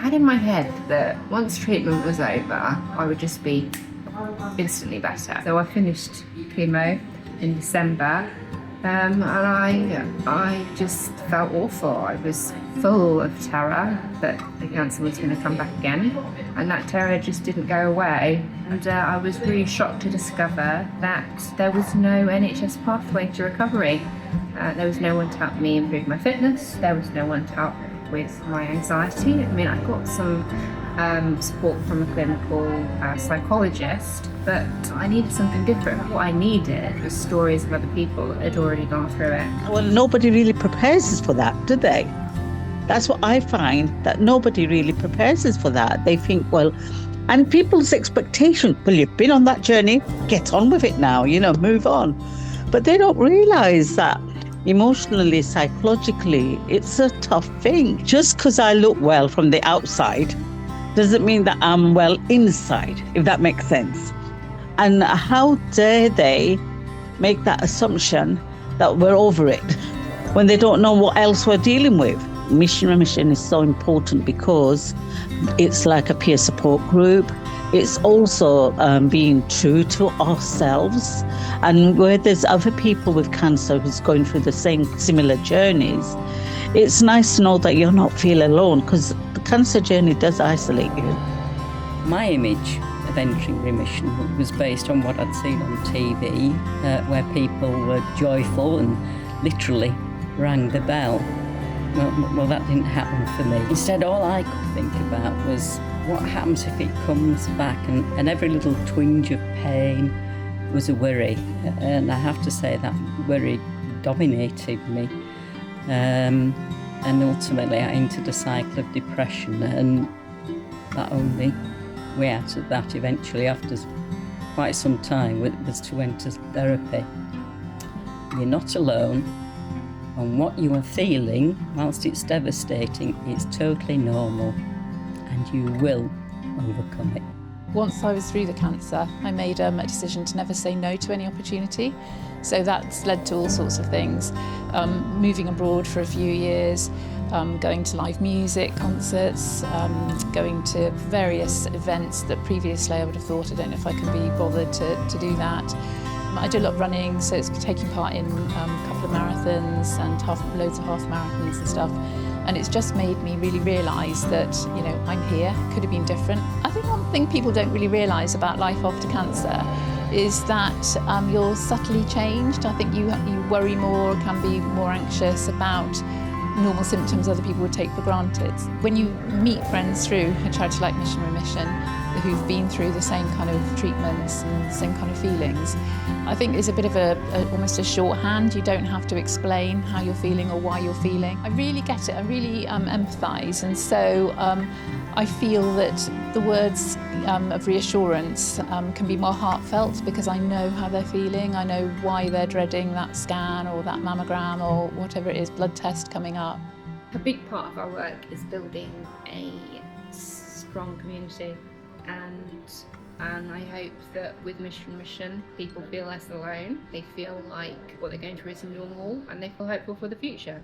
had in my head that once treatment was over, I would just be instantly better. So I finished chemo in December, and I just felt awful. I was full of terror that the cancer was going to come back again, and that terror just didn't go away. And I was really shocked to discover that there was no NHS pathway to recovery. There was no one to help me improve my fitness. There was no one to help with my anxiety. I mean, I got some support from a clinical psychologist, but I needed something different. What I needed was stories of other people that had already gone through it. Well, nobody really prepares us for that, do they? That's what I find, that nobody really prepares us for that. They think, well, and people's expectation, well, you've been on that journey, get on with it now, move on. But they don't realise that emotionally, psychologically, it's a tough thing. Just because I look well from the outside doesn't mean that I'm well inside, if that makes sense. And how dare they make that assumption that we're over it when they don't know what else we're dealing with? Remission is so important because it's like a peer support group. It's also being true to ourselves. And where there's other people with cancer who's going through the same similar journeys, it's nice to know that you're not feeling alone, because the cancer journey does isolate you. My image of entering remission was based on what I'd seen on TV, where people were joyful and literally rang the bell. Well, that didn't happen for me. Instead, all I could think about was what happens if it comes back, and every little twinge of pain was a worry. And I have to say that worry dominated me. And ultimately I entered a cycle of depression, and that only way out of that eventually, after quite some time, was to enter therapy. You're not alone. And what you are feeling, whilst it's devastating, it's totally normal, and you will overcome it. Once I was through the cancer, I made a decision to never say no to any opportunity. So that's led to all sorts of things. Moving abroad for a few years, going to live music, concerts, going to various events that previously I would have thought, I don't know if I can be bothered to do that. I do a lot of running, so it's taking part in a couple of marathons and loads of half marathons and stuff. And it's just made me really realise that, I'm here, could have been different. I think one thing people don't really realise about life after cancer is that you're subtly changed. I think you worry more, can be more anxious about normal symptoms other people would take for granted. When you meet friends through a charity like Remission who've been through the same kind of treatments and the same kind of feelings, I think it's a bit of almost a shorthand. You don't have to explain how you're feeling or why you're feeling. I really get it, I really empathise, and so I feel that the words of reassurance can be more heartfelt because I know how they're feeling, I know why they're dreading that scan or that mammogram or whatever it is, blood test coming up. A big part of our work is building a strong community, and I hope that with Remission, people feel less alone. They feel like what they're going through is normal, and they feel hopeful for the future.